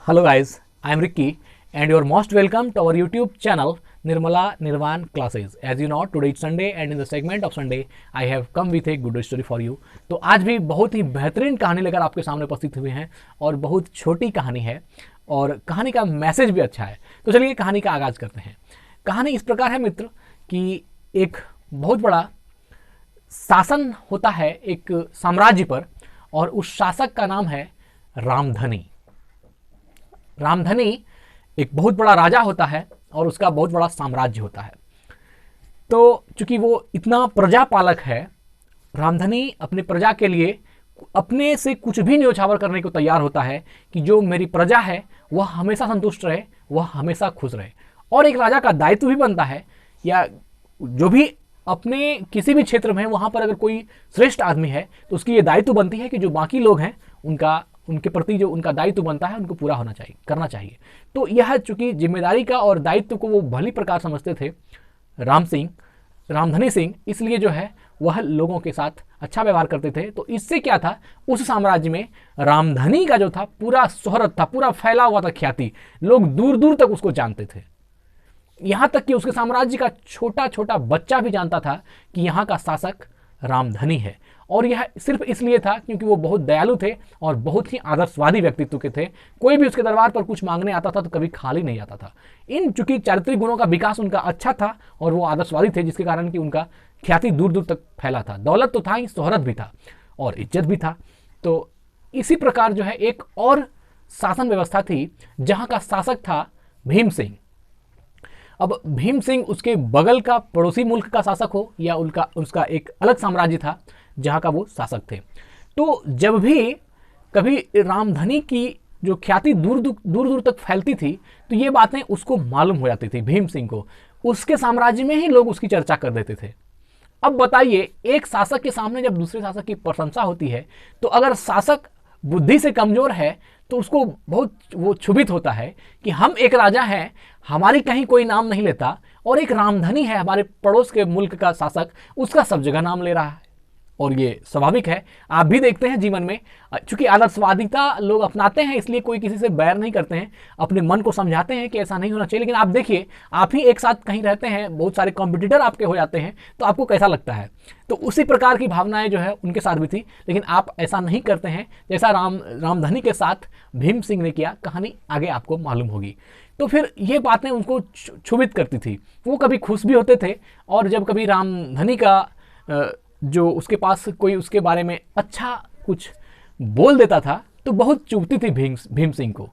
Hello guys, I am Ricky and you are most welcome to our YouTube channel Nirmala Nirvan Classes. As you know, today is Sunday and in the segment of Sunday I have come with a good story for you. तो आज भी बहुत ही बेहतरीन कहानी लेकर आपके सामने उपस्थित हुए हैं और बहुत छोटी कहानी है और कहानी का मैसेज भी अच्छा है। तो चलिए कहानी का आगाज करते हैं। कहानी इस प्रकार है मित्र कि एक बहुत बड़ा शासन होता है एक साम्राज्य पर और उस शासक का नाम है रामधनी। रामधनी एक बहुत बड़ा राजा होता है और उसका बहुत बड़ा साम्राज्य होता है। तो चूंकि वो इतना प्रजा पालक है, रामधनी अपने प्रजा के लिए अपने से कुछ भी न्योछावर करने को तैयार होता है कि जो मेरी प्रजा है वह हमेशा संतुष्ट रहे, वह हमेशा खुश रहे। और एक राजा का दायित्व भी बनता है या जो भी अपने किसी भी क्षेत्र में है वहाँ पर अगर कोई श्रेष्ठ आदमी है तो उसकी ये दायित्व बनती है कि जो बाकी लोग हैं उनके प्रति जो उनका दायित्व बनता है उनको पूरा होना चाहिए, करना चाहिए। तो यह चूंकि जिम्मेदारी का और दायित्व को वो भली प्रकार समझते थे रामधनी सिंह, इसलिए जो है वह लोगों के साथ अच्छा व्यवहार करते थे। तो इससे क्या था, उस साम्राज्य में रामधनी का जो था पूरा शोहरत था, पूरा फैला हुआ था ख्याति, लोग दूर दूर तक उसको जानते थे। यहाँ तक कि उसके साम्राज्य का छोटा छोटा बच्चा भी जानता था कि यहाँ का शासक रामधनी है। और यह सिर्फ इसलिए था क्योंकि वो बहुत दयालु थे और बहुत ही आदर्शवादी व्यक्तित्व के थे। कोई भी उसके दरबार पर कुछ मांगने आता था तो कभी खाली नहीं आता था। इन चूंकि चारित्रिक गुणों का विकास उनका अच्छा था और वो आदर्शवादी थे, जिसके कारण कि उनका ख्याति दूर दूर तक फैला था। दौलत तो था ही, शोहरत भी था और इज्जत भी था। तो इसी प्रकार जो है एक और शासन व्यवस्था थी जहाँ का शासक था भीम सिंह। अब भीम सिंह उसके बगल का पड़ोसी मुल्क का शासक हो या उसका एक अलग साम्राज्य था जहाँ का वो शासक थे। तो जब भी कभी रामधनी की जो ख्याति दूर दूर तक फैलती थी तो ये बातें उसको मालूम हो जाती थी भीम सिंह को। उसके साम्राज्य में ही लोग उसकी चर्चा कर देते थे। अब बताइए, एक शासक के सामने जब दूसरे शासक की प्रशंसा होती है तो अगर शासक बुद्धि से कमजोर है तो उसको बहुत वो क्षुभित होता है कि हम एक राजा हैं, हमारी कहीं कोई नाम नहीं लेता, और एक रामधनी है हमारे पड़ोस के मुल्क का शासक, उसका सब जगह नाम ले रहा है। और ये स्वाभाविक है, आप भी देखते हैं जीवन में, चूंकि आदर्शवादिता लोग अपनाते हैं इसलिए कोई किसी से बैर नहीं करते हैं, अपने मन को समझाते हैं कि ऐसा नहीं होना चाहिए। लेकिन आप देखिए, आप ही एक साथ कहीं रहते हैं, बहुत सारे कॉम्पिटिटर आपके हो जाते हैं तो आपको कैसा लगता है। तो उसी प्रकार की भावनाएं जो है उनके साथ भी थी, लेकिन आप ऐसा नहीं करते हैं जैसा रामधनी के साथ भीम सिंह ने किया। कहानी आगे आपको मालूम होगी। तो फिर ये बातें उनको क्षुभित करती थी। वो कभी खुश भी होते थे और जब कभी रामधनी का जो उसके पास कोई उसके बारे में अच्छा कुछ बोल देता था तो बहुत चुभती थी भीम सिंह को,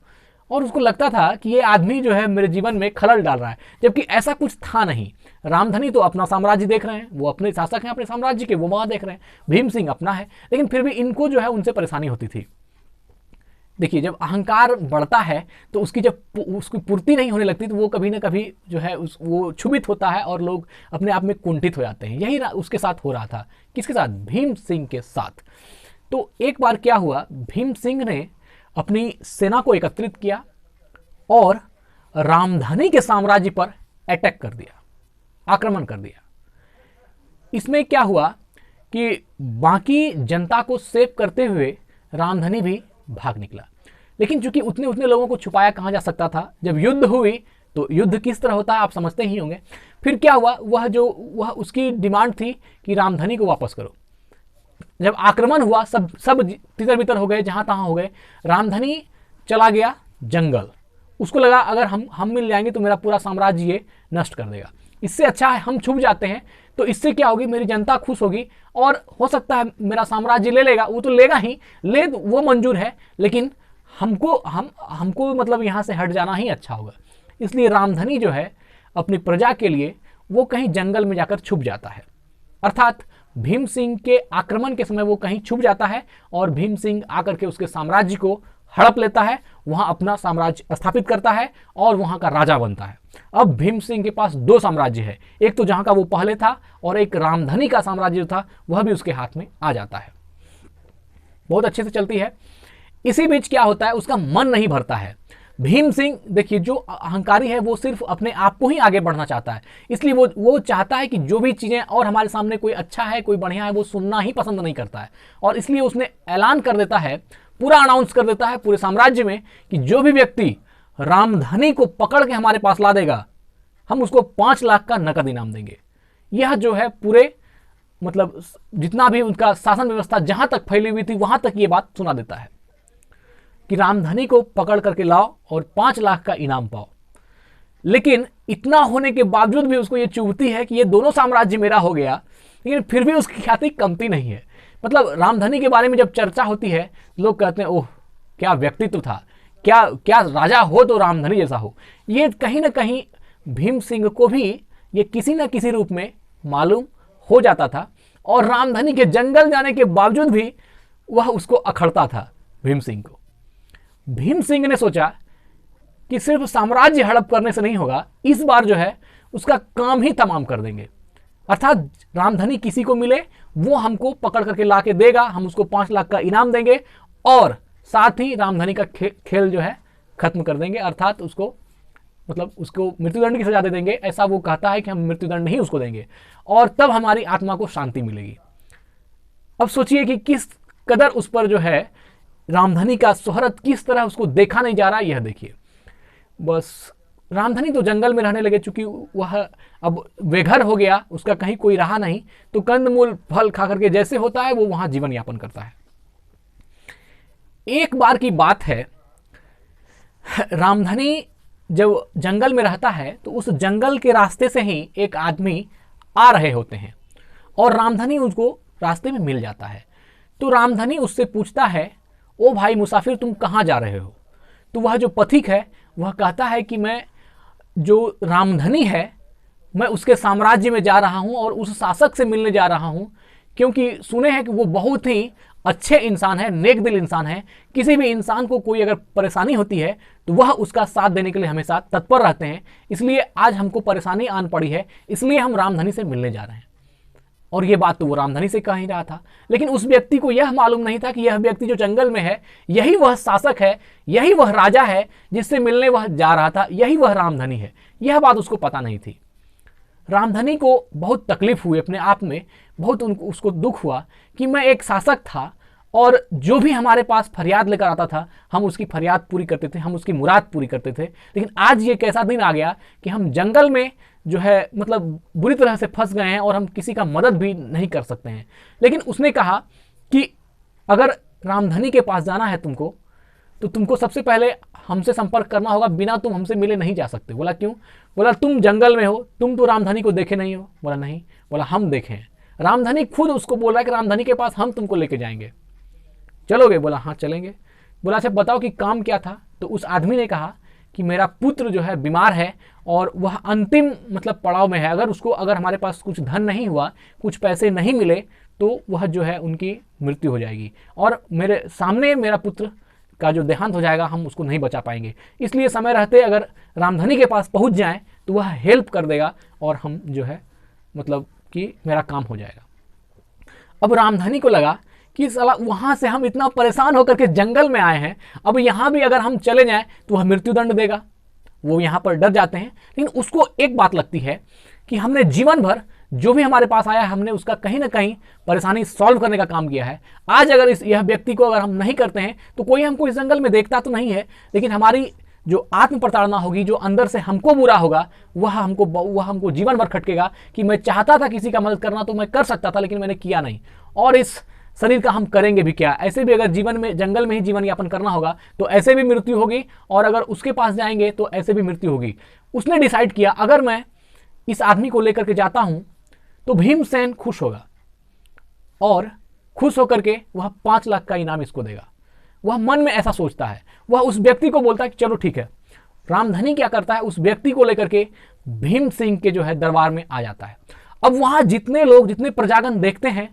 और उसको लगता था कि ये आदमी जो है मेरे जीवन में खलल डाल रहा है, जबकि ऐसा कुछ था नहीं। रामधनी तो अपना साम्राज्य देख रहे हैं, वो अपने शासक हैं अपने साम्राज्य के, वो वहाँ देख रहे हैं, भीम सिंह अपना है, लेकिन फिर भी इनको जो है उनसे परेशानी होती थी। देखिए, जब अहंकार बढ़ता है तो जब उसकी पूर्ति नहीं होने लगती तो वो कभी ना कभी जो है वो क्षुभित होता है और लोग अपने आप में कुंठित हो जाते हैं। यही उसके साथ हो रहा था। किसके साथ? भीम सिंह के साथ। तो एक बार क्या हुआ, भीम सिंह ने अपनी सेना को एकत्रित किया और रामधनी के साम्राज्य पर अटैक कर दिया, आक्रमण कर दिया। इसमें क्या हुआ कि बाकी जनता को सेव करते हुए रामधनी भी भाग निकला। लेकिन चूंकि उतने लोगों को छुपाया कहां जा सकता था, जब युद्ध हुई तो युद्ध किस तरह होता है आप समझते ही होंगे। फिर क्या हुआ, वह उसकी डिमांड थी कि रामधनी को वापस करो। जब आक्रमण हुआ, सब तितर बितर हो गए, जहां तहां हो गए। रामधनी चला गया जंगल। उसको लगा अगर हम मिल जाएंगे तो मेरा पूरा साम्राज्य ये नष्ट कर देगा, इससे अच्छा है हम छुप जाते हैं। तो इससे क्या होगी, मेरी जनता खुश होगी और हो सकता है मेरा साम्राज्य ले लेगा। वो तो लेगा ही, ले वो मंजूर है, लेकिन हमको मतलब यहाँ से हट जाना ही अच्छा होगा। इसलिए रामधनी जो है अपनी प्रजा के लिए वो कहीं जंगल में जाकर छुप जाता है। अर्थात भीम सिंह के आक्रमण के समय वो कहीं छुप जाता है और भीम सिंह आकर के उसके साम्राज्य को हड़प लेता है, वहां अपना साम्राज्य स्थापित करता है और वहां का राजा बनता है। अब भीम सिंह के पास दो साम्राज्य है, एक तो जहां का वो पहले था और एक रामधनी का साम्राज्य जो था वह भी उसके हाथ में आ जाता है। बहुत अच्छे से चलती है। इसी बीच क्या होता है, उसका मन नहीं भरता है। भीम सिंह देखिए, जो अहंकारी है वो सिर्फ अपने आप को ही आगे बढ़ना चाहता है, इसलिए वो चाहता है कि जो भी चीजें और हमारे सामने कोई अच्छा है कोई बढ़िया है वो सुनना ही पसंद नहीं करता है। और इसलिए उसने ऐलान कर देता है पूरा अनाउंस कर देता है पूरे साम्राज्य में कि जो भी व्यक्ति रामधनी को पकड़ के हमारे पास ला देगा, हम उसको 5 लाख का नकद इनाम देंगे। यह जो है पूरे मतलब जितना भी उनका शासन व्यवस्था जहां तक फैली हुई थी वहां तक ये बात सुना देता है कि रामधनी को पकड़ करके लाओ और 5 लाख का इनाम पाओ। लेकिन इतना होने के बावजूद भी उसको ये चुभती है कि ये दोनों साम्राज्य मेरा हो गया, लेकिन फिर भी उसकी ख्याति कमती नहीं है। मतलब रामधनी के बारे में जब चर्चा होती है, लोग कहते हैं ओह क्या व्यक्तित्व था, क्या क्या राजा हो तो रामधनी जैसा हो। ये कहीं ना कहीं भीम सिंह को भी ये किसी न किसी रूप में मालूम हो जाता था, और रामधनी के जंगल जाने के बावजूद भी वह उसको अखड़ता था भीम सिंह को। भीम सिंह ने सोचा कि सिर्फ साम्राज्य हड़प करने से नहीं होगा, इस बार जो है उसका काम ही तमाम कर देंगे। अर्थात रामधनी किसी को मिले वो हमको पकड़ करके ला के देगा, हम उसको 5 लाख का इनाम देंगे और साथ ही रामधनी का खेल जो है खत्म कर देंगे। अर्थात उसको मतलब उसको मृत्युदंड की सजा दे देंगे। ऐसा वो कहता है कि हम मृत्युदंड नहीं उसको देंगे और तब हमारी आत्मा को शांति मिलेगी। अब सोचिए कि किस कदर उस पर जो है रामधनी का शोहरत किस तरह उसको देखा नहीं जा रहा। यह देखिए, बस रामधनी तो जंगल में रहने लगे, चूंकि वह अब बेघर हो गया, उसका कहीं कोई रहा नहीं, तो कंदमूल फल खा करके जैसे होता है वो वहां जीवन यापन करता है। एक बार की बात है, रामधनी जब जंगल में रहता है तो उस जंगल के रास्ते से ही एक आदमी आ रहे होते हैं और रामधनी उसको रास्ते में मिल जाता है। तो रामधनी उससे पूछता है, ओ भाई मुसाफिर, तुम कहाँ जा रहे हो? तो वह जो पथिक है वह कहता है कि मैं जो रामधनी है मैं उसके साम्राज्य में जा रहा हूं और उस शासक से मिलने जा रहा हूं, क्योंकि सुने हैं कि वो बहुत ही अच्छे इंसान है, नेक दिल इंसान है। किसी भी इंसान को कोई अगर परेशानी होती है तो वह उसका साथ देने के लिए हमेशा तत्पर रहते हैं। इसलिए आज हमको परेशानी आन पड़ी है, इसलिए हम रामधनी से मिलने जा रहे हैं। और ये बात तो वो रामधनी से कह ही रहा था, लेकिन उस व्यक्ति को यह मालूम नहीं था कि यह व्यक्ति जो जंगल में है यही वह शासक है, यही वह राजा है जिससे मिलने वह जा रहा था, यही वह रामधनी है। यह बात उसको पता नहीं थी। रामधनी को बहुत तकलीफ हुई अपने आप में, बहुत उसको दुख हुआ कि मैं एक शासक था और जो भी हमारे पास फरियाद लेकर आता था हम उसकी फरियाद पूरी करते थे, हम उसकी मुराद पूरी करते थे। लेकिन आज ये कैसा दिन आ गया कि हम जंगल में जो है मतलब बुरी तरह से फंस गए हैं और हम किसी का मदद भी नहीं कर सकते हैं। लेकिन उसने कहा कि अगर रामधनी के पास जाना है तुमको, तो तुमको सबसे पहले हमसे संपर्क करना होगा, बिना तुम हमसे मिले नहीं जा सकते। बोला क्यों? बोला तुम जंगल में हो, तुम तो रामधनी को देखे नहीं हो। बोला नहीं। बोला हम देखे हैं। रामधनी खुद उसको बोल रहा है कि रामधनी के पास हम तुमको लेके जाएंगे, चलोगे? बोला हाँ चलेंगे। बोला अच्छा बताओ कि काम क्या था? तो उस आदमी ने कहा कि मेरा पुत्र जो है बीमार है और वह अंतिम मतलब पड़ाव में है, अगर हमारे पास कुछ धन नहीं हुआ, कुछ पैसे नहीं मिले तो वह जो है उनकी मृत्यु हो जाएगी और मेरे सामने मेरा पुत्र का जो देहांत हो जाएगा, हम उसको नहीं बचा पाएंगे। इसलिए समय रहते अगर रामधनी के पास पहुंच जाएं तो वह हेल्प कर देगा और हम जो है मतलब कि मेरा काम हो जाएगा। अब रामधनी को लगा कि साला वहां से हम इतना परेशान होकर के जंगल में आए हैं, अब यहां भी अगर हम चले जाएं तो वह मृत्युदंड देगा। वो यहां पर डर जाते हैं। लेकिन उसको एक बात लगती है कि हमने जीवन भर जो भी हमारे पास आया हमने उसका कहीं ना कहीं परेशानी सॉल्व करने का काम किया है। आज अगर यह व्यक्ति को अगर हम नहीं करते हैं तो कोई हमको इस जंगल में देखता तो नहीं है, लेकिन हमारी जो आत्म प्रताड़ना होगी, जो अंदर से हमको बुरा होगा, वह हमको जीवन भर खटकेगा कि मैं चाहता था किसी का मदद करना तो मैं कर सकता था, लेकिन मैंने किया नहीं, और इस शरीर का हम करेंगे भी क्या? ऐसे भी अगर जीवन में जंगल में ही जीवन यापन करना होगा तो ऐसे भी मृत्यु होगी, और अगर उसके पास जाएंगे तो ऐसे भी मृत्यु होगी। उसने डिसाइड किया अगर मैं इस आदमी को लेकर के जाता हूं तो भीमसेन खुश होगा और खुश होकर के वह 5 लाख का इनाम इसको देगा। वह मन में ऐसा सोचता है। वह उस व्यक्ति को बोलता है कि चलो ठीक है। रामधनी क्या करता है, उस व्यक्ति को लेकर के भीम सिंह के जो है दरबार में आ जाता है। अब वहां जितने लोग, जितने प्रजागण देखते हैं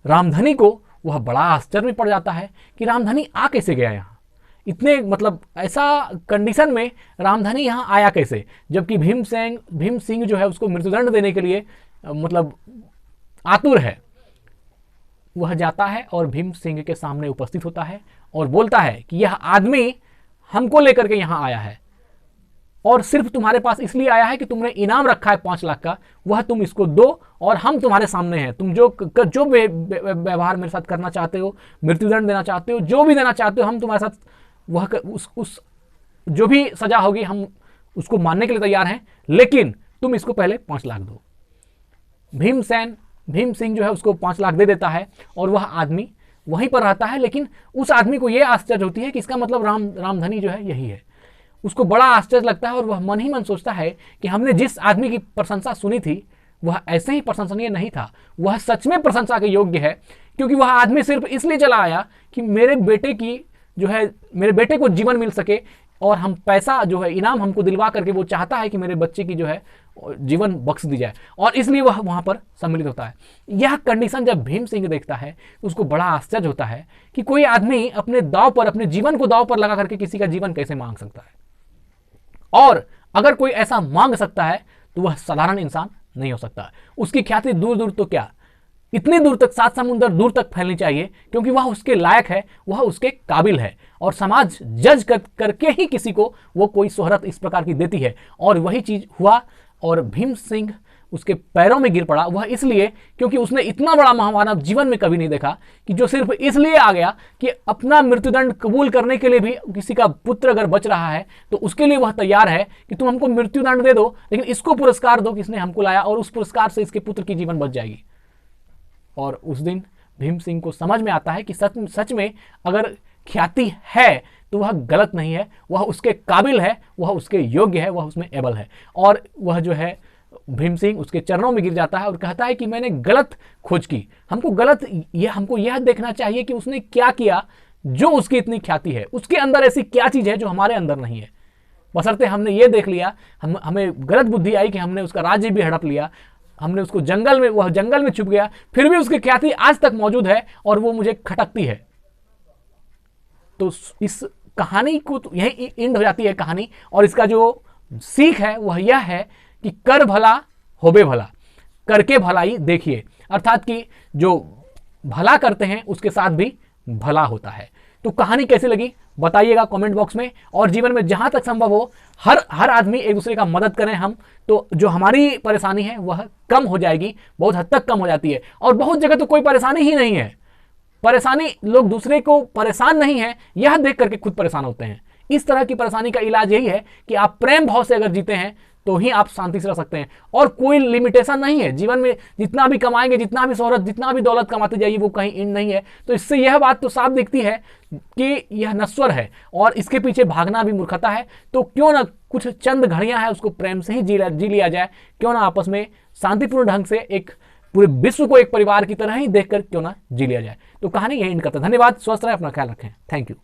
रामधनी को, वह बड़ा आश्चर्य में पड़ जाता है कि रामधनी आ कैसे गया यहाँ, इतने मतलब ऐसा कंडीशन में रामधनी यहाँ आया कैसे, जबकि भीम सिंह जो है उसको मृत्युदंड देने के लिए मतलब आतुर है। वह जाता है और भीम सिंह के सामने उपस्थित होता है और बोलता है कि यह आदमी हमको लेकर के यहाँ आया है और सिर्फ तुम्हारे पास इसलिए आया है कि तुमने इनाम रखा है 5 लाख का, वह तुम इसको दो और हम तुम्हारे सामने हैं। तुम जो व्यवहार मेरे साथ करना चाहते हो, मृत्युदंड देना चाहते हो, जो भी देना चाहते हो, हम तुम्हारे साथ वह उस जो भी सजा होगी हम उसको मानने के लिए तैयार हैं, लेकिन तुम इसको पहले 5 लाख दो। भीम सिंह जो है उसको 5 लाख दे देता है और वह आदमी वहीं पर रहता है। लेकिन उस आदमी को यह आश्चर्य होती है कि इसका मतलब रामधनी जो है यही है। उसको बड़ा आश्चर्य लगता है और वह मन ही मन सोचता है कि हमने जिस आदमी की प्रशंसा सुनी थी वह ऐसे ही प्रशंसनीय नहीं था, वह सच में प्रशंसा के योग्य है, क्योंकि वह आदमी सिर्फ इसलिए चला आया कि मेरे बेटे को जीवन मिल सके और हम पैसा जो है इनाम हमको दिलवा करके वो चाहता है कि मेरे बच्चे की जो है जीवन बख्श दी जाए, और इसलिए वह वहां पर सम्मिलित होता है। यह कंडीशन जब भीम सिंह देखता है तो उसको बड़ा आश्चर्य होता है कि कोई आदमी अपने जीवन को दांव पर लगा करके किसी का जीवन कैसे मांग सकता है, और अगर कोई ऐसा मांग सकता है तो वह साधारण इंसान नहीं हो सकता। उसकी ख्याति दूर दूर तो क्या, इतनी दूर तक, 7 समुंदर दूर तक फैलनी चाहिए, क्योंकि वह उसके लायक है, वह उसके काबिल है, और समाज जज करके ही किसी को वो कोई शोहरत इस प्रकार की देती है। और वही चीज हुआ और भीम सिंह उसके पैरों में गिर पड़ा। वह इसलिए क्योंकि उसने इतना बड़ा महामानव जीवन में कभी नहीं देखा कि जो सिर्फ इसलिए आ गया कि अपना मृत्युदंड कबूल करने के लिए भी किसी का पुत्र अगर बच रहा है तो उसके लिए वह तैयार है कि तुम हमको मृत्युदंड दे दो, लेकिन इसको पुरस्कार दो कि इसने हमको लाया, और उस पुरस्कार से इसके पुत्र की जीवन बच जाएगी। और उस दिन भीम सिंह को समझ में आता है कि सच में अगर ख्याति है तो वह गलत नहीं है, वह उसके काबिल है, वह उसके योग्य है, वह उसमें एबल है। और वह जो है भीम सिंह उसके चरणों में गिर जाता है और कहता है कि मैंने गलत खोज की, हमको यह देखना चाहिए कि उसने क्या किया जो उसकी इतनी ख्याति है, उसके अंदर ऐसी क्या चीज है जो हमारे अंदर नहीं है। बशर्ते हमने ये देख लिया, हमें गलत बुद्धि आई कि हमने उसका राज्य भी हड़प लिया, हमने उसको वह जंगल में छुप गया, फिर भी उसकी ख्याति आज तक मौजूद है और वो मुझे खटकती है। तो इस कहानी को तो यही एंड हो जाती है कहानी, और इसका जो सीख है वह यह है कि कर भला होबे भला, करके भलाई देखिए, अर्थात कि जो भला करते हैं उसके साथ भी भला होता है। तो कहानी कैसी लगी बताइएगा कमेंट बॉक्स में, और जीवन में जहां तक संभव हो हर आदमी एक दूसरे का मदद करें हम, तो जो हमारी परेशानी है वह कम हो जाएगी, बहुत हद तक कम हो जाती है। और बहुत जगह तो कोई परेशानी ही नहीं है, परेशानी लोग दूसरे को परेशान नहीं है यह देख करके खुद परेशान होते हैं। इस तरह की परेशानी का इलाज यही है कि आप प्रेम भाव से अगर जीते हैं तो ही आप शांति से रह सकते हैं, और कोई लिमिटेशन नहीं है जीवन में। जितना भी कमाएंगे, जितना भी शोहरत, जितना भी दौलत कमाते जाइए, वो कहीं एंड नहीं है। तो इससे यह बात तो साफ दिखती है कि यह नश्वर है और इसके पीछे भागना भी मूर्खता है। तो क्यों ना कुछ चंद घड़ियां हैं उसको प्रेम से ही जी लिया जाए, क्यों ना आपस में शांतिपूर्ण ढंग से एक पूरे विश्व को एक परिवार की तरह ही देखकर क्यों ना जी लिया जाए। तो कहानी यही एंड करता है। धन्यवाद, स्वस्थ रहें, अपना ख्याल रखें, थैंक यू।